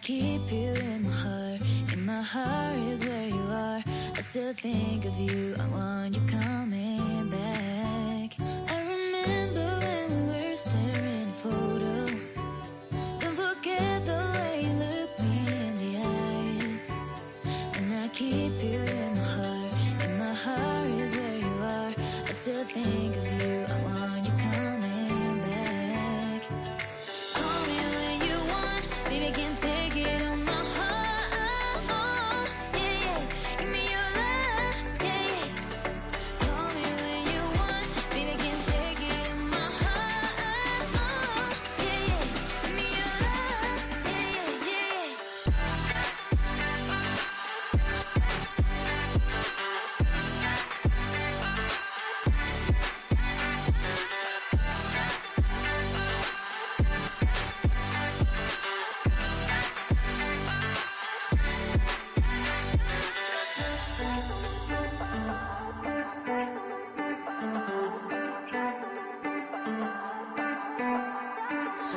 keep you in my heart is where you are. I still think of you, I want you coming back. I remember when we were staring at a photo. Don't forget the way you look me in the eyes. And I keep you in my heart is where you are. I still think of you, I want you coming back. Call me when you want, baby, can't take it on my heart. Yeah, yeah, give me your love, yeah, yeah. Call me when you want, baby, can't take it on my heart. Yeah, yeah, give me your love, yeah, yeah,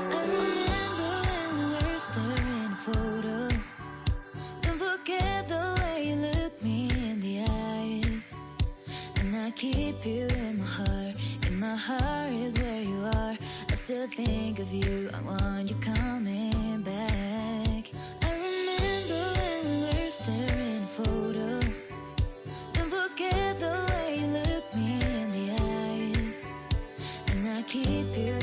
I remember when we were staring at a photo. Don't forget the way you look me in the eyes. And I keep you in my heart is where you are. I still think of you, I want you coming back. I remember when we were staring at a photo. Don't forget the way you look me in the eyes. And I keep you